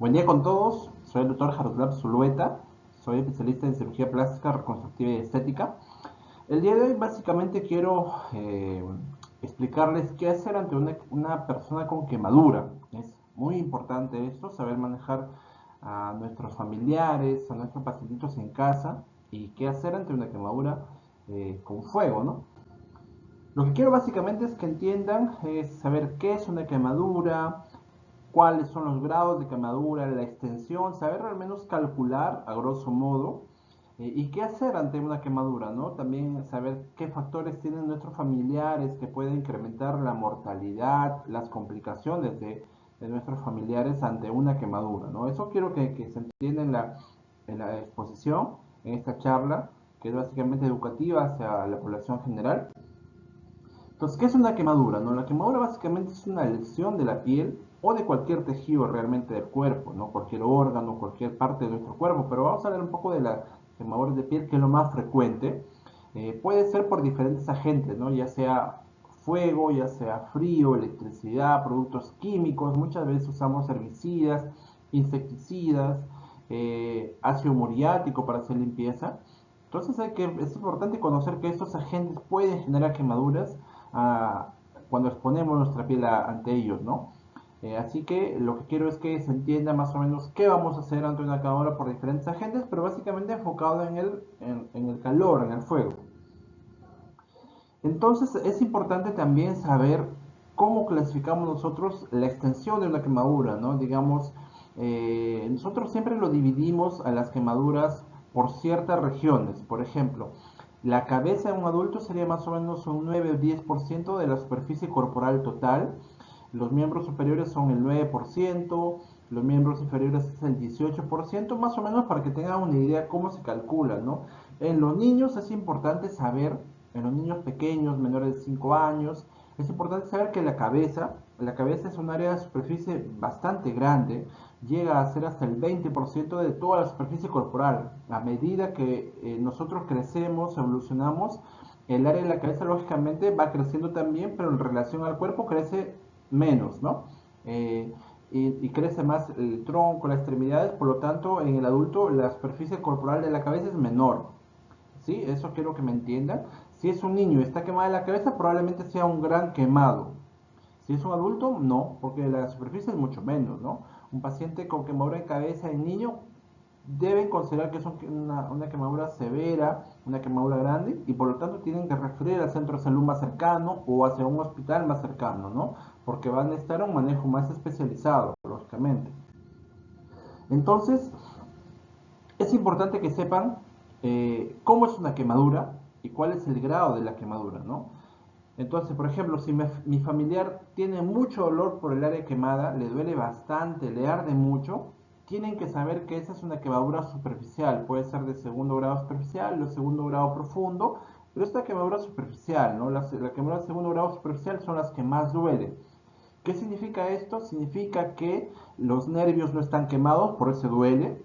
Buen día con todos, soy el doctor Jaroslav Zulueta, soy especialista en cirugía plástica, reconstructiva y estética. El día de hoy básicamente quiero explicarles qué hacer ante una persona con quemadura. Es muy importante esto, saber manejar a nuestros familiares, a nuestros pacientitos en casa y qué hacer ante una quemadura con fuego, ¿no? Lo que quiero básicamente es que entiendan, es saber qué es una quemadura, cuáles son los grados de quemadura, la extensión, saber al menos calcular a grosso modo y qué hacer ante una quemadura, ¿no? También saber qué factores tienen nuestros familiares que pueden incrementar la mortalidad, las complicaciones de nuestros familiares ante una quemadura, ¿no? Eso quiero que se entienda en la exposición, en esta charla, que es básicamente educativa hacia la población general. Entonces, ¿qué es una quemadura? ¿No? La quemadura básicamente es una lesión de la piel o de cualquier tejido realmente del cuerpo, ¿no? Cualquier órgano, cualquier parte de nuestro cuerpo, pero vamos a hablar un poco de las quemaduras de piel, que es lo más frecuente. Puede ser por diferentes agentes, ¿no? Ya sea fuego, ya sea frío, electricidad, productos químicos, muchas veces usamos herbicidas, insecticidas, ácido muriático para hacer limpieza. Entonces es importante conocer que estos agentes pueden generar quemaduras a, cuando exponemos nuestra piel ante ellos, ¿no? Así que lo que quiero es que se entienda más o menos qué vamos a hacer ante una quemadura por diferentes agentes, pero básicamente enfocado en el calor, en el fuego. Entonces es importante también saber cómo clasificamos nosotros la extensión de una quemadura, ¿no? Digamos, nosotros siempre lo dividimos a las quemaduras por ciertas regiones. Por ejemplo, la cabeza de un adulto sería más o menos un 9 o 10% de la superficie corporal total. Los miembros superiores son el 9%, los miembros inferiores es el 18%, más o menos para que tengan una idea cómo se calcula, ¿no? En los niños es importante saber, en los niños pequeños, menores de 5 años, es importante saber que la cabeza es un área de superficie bastante grande, llega a ser hasta el 20% de toda la superficie corporal. A medida que nosotros crecemos, evolucionamos, el área de la cabeza lógicamente va creciendo también, pero en relación al cuerpo crece menos, ¿no? Eh, y crece más el tronco, las extremidades, por lo tanto en el adulto la superficie corporal de la cabeza es menor, ¿sí? Eso quiero que me entiendan. Si es un niño y está quemada la cabeza, probablemente sea un gran quemado. Si es un adulto, no, porque la superficie es mucho menos, ¿no? Un paciente con quemadura de cabeza en niño deben considerar que es una quemadura severa, una quemadura grande, y por lo tanto tienen que referir al centro de salud más cercano o hacia un hospital más cercano, ¿no? Porque van a necesitar un manejo más especializado, lógicamente. Entonces, es importante que sepan cómo es una quemadura y cuál es el grado de la quemadura, ¿no? Entonces, por ejemplo, si mi familiar tiene mucho dolor por el área quemada, le duele bastante, le arde mucho, tienen que saber que esa es una quemadura superficial, puede ser de segundo grado superficial o segundo grado profundo, pero esta quemadura superficial, ¿no? La quemadura de segundo grado superficial son las que más duelen. ¿Qué significa esto? Significa que los nervios no están quemados, por eso duele.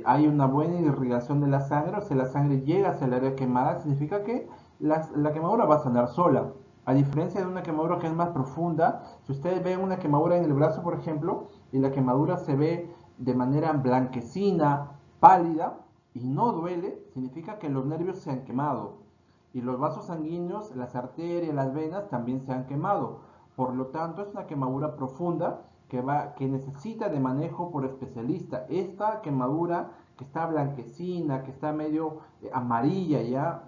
Hay una buena irrigación de la sangre, o sea, la sangre llega hacia el área quemada, significa que la quemadura va a sanar sola. A diferencia de una quemadura que es más profunda, si ustedes ven una quemadura en el brazo, por ejemplo, y la quemadura se ve de manera blanquecina, pálida, y no duele, significa que los nervios se han quemado. Y los vasos sanguíneos, las arterias, las venas también se han quemado. Por lo tanto, es una quemadura profunda que necesita de manejo por especialista. Esta quemadura que está blanquecina, que está medio amarilla ya,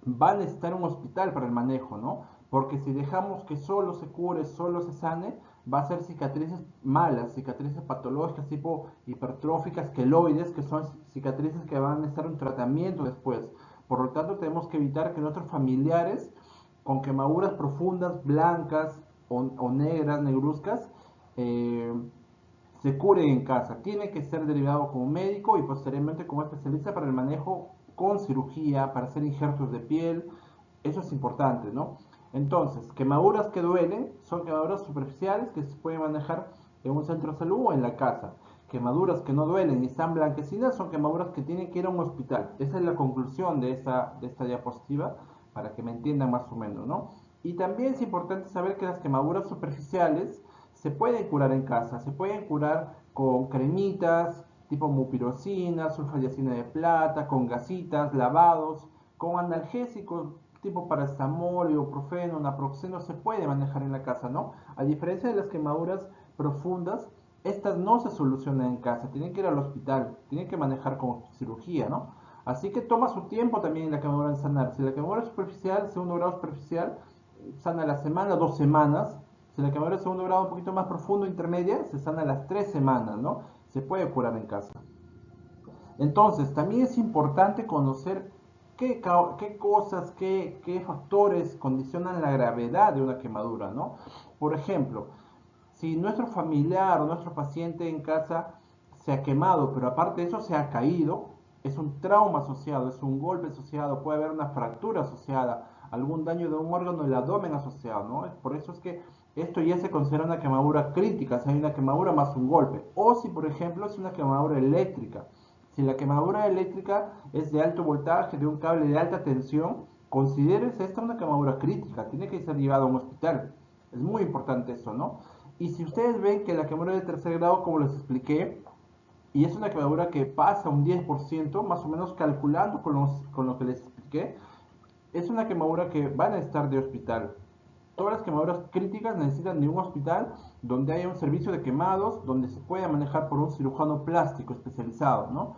va a necesitar un hospital para el manejo, ¿no? Porque si dejamos que solo se cure, solo se sane, va a ser cicatrices malas, cicatrices patológicas tipo hipertróficas, queloides, que son cicatrices que van a necesitar un tratamiento después. Por lo tanto, tenemos que evitar que nuestros familiares con quemaduras profundas, blancas o negras, negruzcas, eh, se cure en casa. Tiene que ser derivado como médico y posteriormente como especialista para el manejo con cirugía, para hacer injertos de piel. Eso es importante, ¿no? Entonces, quemaduras que duelen son quemaduras superficiales que se pueden manejar en un centro de salud o en la casa. Quemaduras que no duelen y están blanquecinas son quemaduras que tienen que ir a un hospital. Esa es la conclusión de esta diapositiva para que me entiendan más o menos, ¿no? Y también es importante saber que las quemaduras superficiales se pueden curar en casa, se pueden curar con cremitas tipo mupirocina, sulfadiacina de plata, con gasitas, lavados, con analgésicos tipo paracetamol, ibuprofeno, naproxeno, se puede manejar en la casa, ¿no? A diferencia de las quemaduras profundas, estas no se solucionan en casa, tienen que ir al hospital, tienen que manejar con cirugía, ¿no? Así que toma su tiempo también la quemadura en sanar. Si la quemadura es superficial, segundo grado superficial, sana a la semana, 2 semanas. Si la quemadura es segundo grado un poquito más profundo, intermedia, se sana a las 3 semanas, ¿no? Se puede curar en casa. Entonces, también es importante conocer qué cosas, qué factores condicionan la gravedad de una quemadura, ¿no? Por ejemplo, si nuestro familiar o nuestro paciente en casa se ha quemado, pero aparte de eso se ha caído, es un trauma asociado, es un golpe asociado, puede haber una fractura asociada, algún daño de un órgano del abdomen asociado, ¿no? Por eso es que esto ya se considera una quemadura crítica, si hay una quemadura más un golpe. O si, por ejemplo, es una quemadura eléctrica. Si la quemadura eléctrica es de alto voltaje, de un cable de alta tensión, considérese esta una quemadura crítica, tiene que ser llevado a un hospital. Es muy importante eso, ¿no? Y si ustedes ven que la quemadura de tercer grado, como les expliqué, y es una quemadura que pasa un 10%, más o menos calculando con lo que les expliqué, es una quemadura que va a necesitar de hospital. Todas las quemaduras críticas necesitan de un hospital donde haya un servicio de quemados, donde se pueda manejar por un cirujano plástico especializado, ¿no?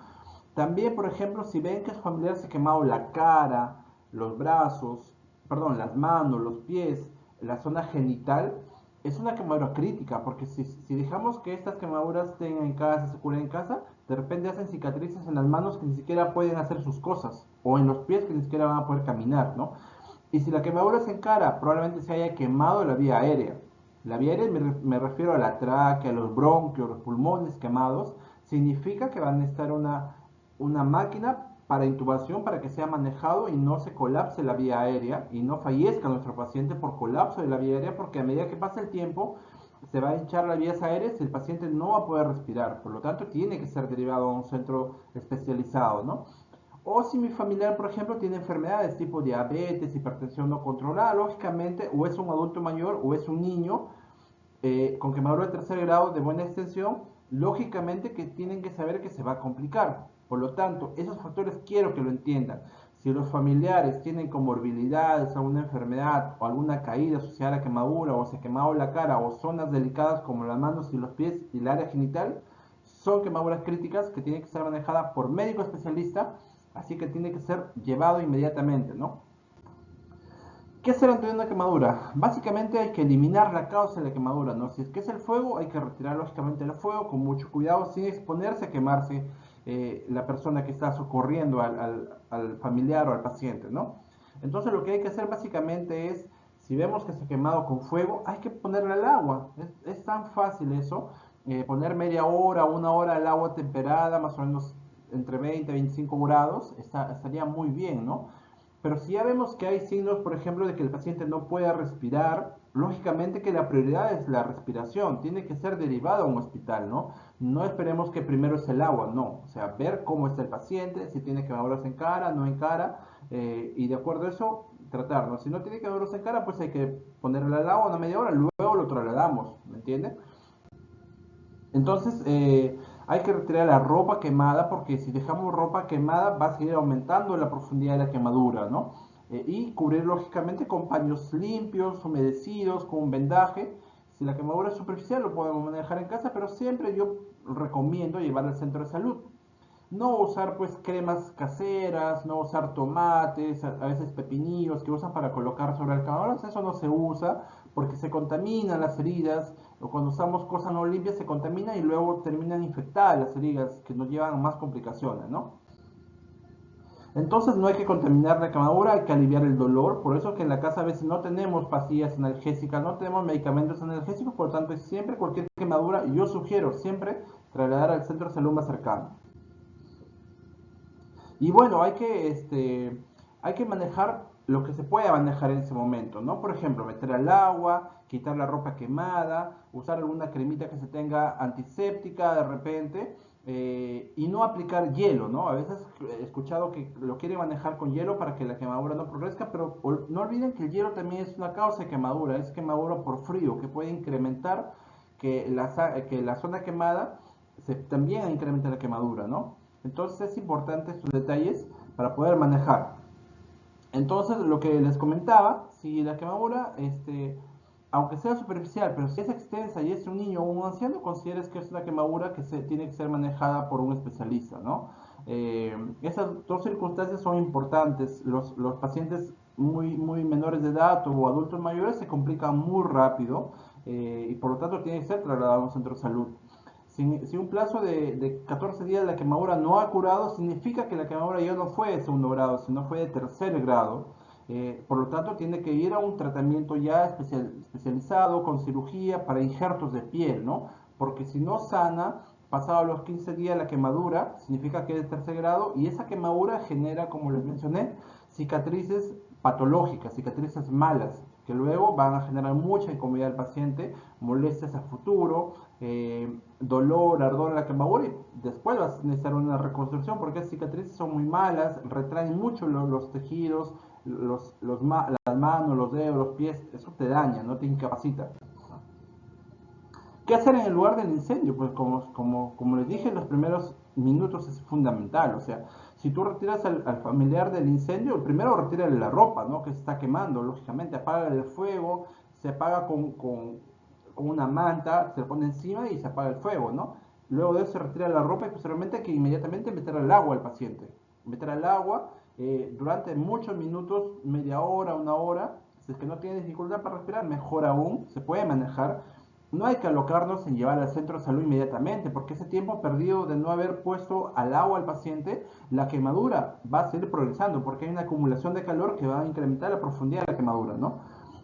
También, por ejemplo, si ven que su familiar se ha quemado la cara, los brazos, perdón, las manos, los pies, la zona genital, es una quemadura crítica, porque si dejamos que estas quemaduras estén en casa, se curen en casa, de repente hacen cicatrices en las manos que ni siquiera pueden hacer sus cosas, o en los pies que ni siquiera van a poder caminar, ¿no? Y si la quemadura es en cara, probablemente se haya quemado la vía aérea. La vía aérea me refiero a la tráquea, a los bronquios, los pulmones quemados. Significa que va a necesitar una máquina para intubación para que sea manejado y no se colapse la vía aérea y no fallezca nuestro paciente por colapso de la vía aérea, porque a medida que pasa el tiempo se va a hinchar las vías aéreas y el paciente no va a poder respirar. Por lo tanto, tiene que ser derivado a un centro especializado, ¿no? O si mi familiar, por ejemplo, tiene enfermedades tipo diabetes, hipertensión no controlada, lógicamente, o es un adulto mayor o es un niño con quemadura de tercer grado de buena extensión, lógicamente que tienen que saber que se va a complicar. Por lo tanto, esos factores quiero que lo entiendan. Si los familiares tienen comorbilidades, alguna enfermedad o alguna caída asociada a la quemadura, o se ha quemado la cara, o zonas delicadas como las manos y los pies y el área genital, son quemaduras críticas que tienen que ser manejadas por médico especialista, así que tiene que ser llevado inmediatamente, ¿no? ¿Qué hacer ante una quemadura? Básicamente hay que eliminar la causa de la quemadura, ¿no? Si es que es el fuego, hay que retirar lógicamente el fuego con mucho cuidado, sin exponerse a quemarse la persona que está socorriendo al familiar o al paciente, ¿no? Entonces lo que hay que hacer básicamente es, si vemos que se ha quemado con fuego, hay que ponerle al agua. Es tan fácil eso, poner media hora, 1 hora al agua temperada, más o menos entre 20 y 25 grados, estaría muy bien, ¿no? Pero si ya vemos que hay signos, por ejemplo, de que el paciente no puede respirar, lógicamente que la prioridad es la respiración, tiene que ser derivado a un hospital, ¿no? No esperemos que primero es el agua, no. O sea, ver cómo está el paciente, si tiene quemaduras en cara, no en cara, y de acuerdo a eso, tratarlo. Si no tiene quemaduras en cara, pues hay que ponerle al agua una media hora, luego lo trasladamos, ¿me entienden? Entonces, hay que retirar la ropa quemada porque si dejamos ropa quemada va a seguir aumentando la profundidad de la quemadura, ¿no? Y cubrir lógicamente con paños limpios, humedecidos, con un vendaje. Si la quemadura es superficial lo podemos manejar en casa, pero siempre yo recomiendo llevar al centro de salud. No usar pues cremas caseras, no usar tomates, a veces pepinillos que usan para colocar sobre el camarones, eso no se usa porque se contaminan las heridas, o cuando usamos cosas no limpias se contamina y luego terminan infectadas las heridas que nos llevan a más complicaciones, ¿no? Entonces no hay que contaminar la quemadura, hay que aliviar el dolor, por eso que en la casa a veces no tenemos pastillas analgésicas, no tenemos medicamentos analgésicos, por lo tanto siempre cualquier quemadura, yo sugiero siempre trasladar al centro de salud más cercano. Y bueno, hay que manejar lo que se pueda manejar en ese momento, ¿no? Por ejemplo, meter al agua, quitar la ropa quemada, usar alguna cremita que se tenga antiséptica de repente, y no aplicar hielo, ¿no? A veces he escuchado que lo quieren manejar con hielo para que la quemadura no progresca, pero no olviden que el hielo también es una causa de quemadura, es quemadura por frío, que puede incrementar que la zona quemada también incrementa la quemadura, ¿no? Entonces es importante estos detalles para poder manejar. Entonces, lo que les comentaba, si la quemadura, aunque sea superficial, pero si es extensa y es un niño o un anciano, consideres que es una quemadura que tiene que ser manejada por un especialista, ¿no? Esas dos circunstancias son importantes. Los pacientes muy menores de edad o adultos mayores se complican muy rápido, y por lo tanto tienen que ser trasladados a un centro de salud. Si un plazo de 14 días la quemadura no ha curado, significa que la quemadura ya no fue de segundo grado, sino fue de tercer grado. Por lo tanto, tiene que ir a un tratamiento ya especializado con cirugía para injertos de piel, ¿no? Porque si no sana, pasado los 15 días la quemadura, significa que es de tercer grado y esa quemadura genera, como les mencioné, cicatrices patológicas, cicatrices malas, que luego van a generar mucha incomodidad al paciente, molestias a futuro, dolor, ardor en la quemadura y después vas a necesitar una reconstrucción porque las cicatrices son muy malas, retraen mucho los tejidos, las manos, los dedos, los pies, eso te daña, no te incapacita. ¿Qué hacer en el lugar del incendio? Pues como les dije en los primeros minutos es fundamental, o sea, si tú retiras al familiar del incendio, primero retírale la ropa, ¿no? Que se está quemando, lógicamente, apaga el fuego, se apaga con una manta, se le pone encima y se apaga el fuego, ¿no? Luego de eso se retira la ropa y posteriormente hay que inmediatamente meter al agua al paciente. Meter al agua durante muchos minutos, media hora, una hora. Si es que no tiene dificultad para respirar, mejor aún, se puede manejar. No hay que alocarnos en llevar al centro de salud inmediatamente, porque ese tiempo perdido de no haber puesto al agua al paciente, la quemadura va a seguir progresando, porque hay una acumulación de calor que va a incrementar la profundidad de la quemadura, ¿no?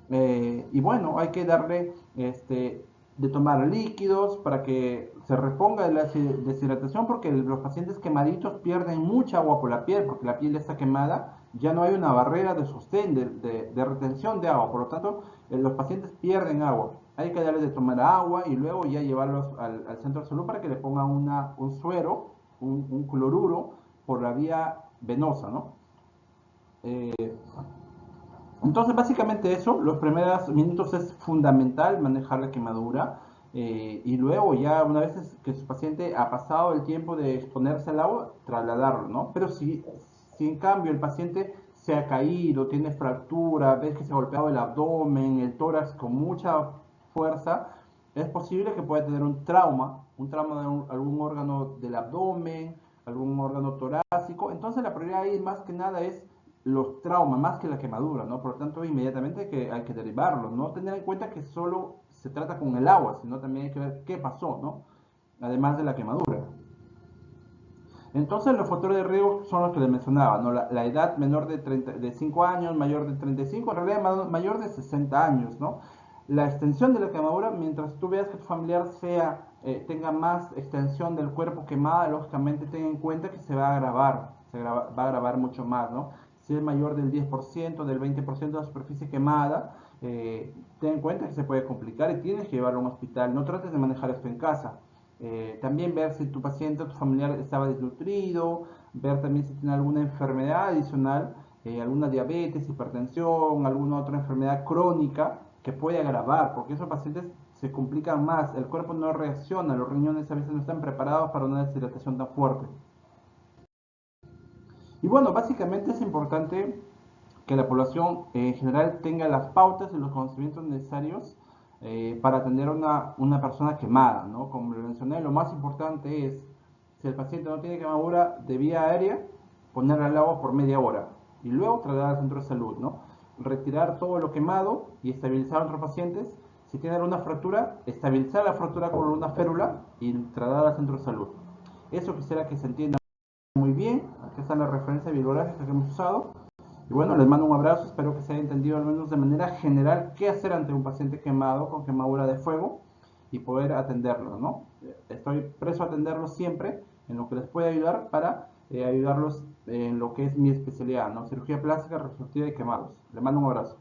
Y bueno, hay que darle de tomar líquidos para que se reponga de la deshidratación, porque los pacientes quemaditos pierden mucha agua por la piel, porque la piel está quemada, ya no hay una barrera de sostén, de retención de agua, por lo tanto, los pacientes pierden agua. Hay que darles de tomar agua y luego ya llevarlos al centro de salud para que le pongan un suero, un cloruro, por la vía venosa, ¿no? Eh, entonces, básicamente eso, los primeros minutos es fundamental manejar la quemadura, y luego ya una vez que su paciente ha pasado el tiempo de exponerse al agua, trasladarlo, ¿no? Pero si en cambio el paciente se ha caído, tiene fractura, ves que se ha golpeado el abdomen, el tórax con mucha fuerza, es posible que pueda tener un trauma de algún órgano del abdomen, algún órgano torácico. Entonces la prioridad ahí más que nada es los traumas, más que la quemadura, ¿no? Por lo tanto, inmediatamente hay que derivarlo, no tener en cuenta que solo se trata con el agua, sino también hay que ver qué pasó, ¿no? Además de la quemadura. Entonces, los factores de riesgo son los que les mencionaba, ¿no? La edad menor de 5 años, mayor de 35, en realidad mayor de 60 años, ¿no? La extensión de la quemadura, mientras tú veas que tu familiar tenga más extensión del cuerpo quemada, lógicamente ten en cuenta que se va a agravar, va a agravar mucho más, ¿no? Si es mayor del 10%, del 20% de la superficie quemada, ten en cuenta que se puede complicar y tienes que llevarlo a un hospital. No trates de manejar esto en casa. También ver si tu paciente o tu familiar estaba desnutrido, ver también si tiene alguna enfermedad adicional, alguna diabetes, hipertensión, alguna otra enfermedad crónica que puede agravar, porque esos pacientes se complican más, el cuerpo no reacciona, los riñones a veces no están preparados para una deshidratación tan fuerte. Y bueno, básicamente es importante que la población en general tenga las pautas y los conocimientos necesarios para atender a una persona quemada, ¿no? Como le mencioné, lo más importante es, si el paciente no tiene quemadura de vía aérea, ponerle al agua por media hora y luego trasladar al centro de salud, ¿no? Retirar todo lo quemado y estabilizar a otros pacientes. Si tiene alguna fractura, estabilizar la fractura con una férula y trasladar al centro de salud. Eso quisiera que se entienda muy bien. Aquí está la referencia bibliográfica que hemos usado. Y bueno, les mando un abrazo, espero que se haya entendido al menos de manera general qué hacer ante un paciente quemado con quemadura de fuego y poder atenderlo, ¿no? Estoy preso a atenderlos siempre en lo que les pueda ayudar para ayudarlos en lo que es mi especialidad, ¿no? Cirugía plástica, reconstructiva y quemados. Les mando un abrazo.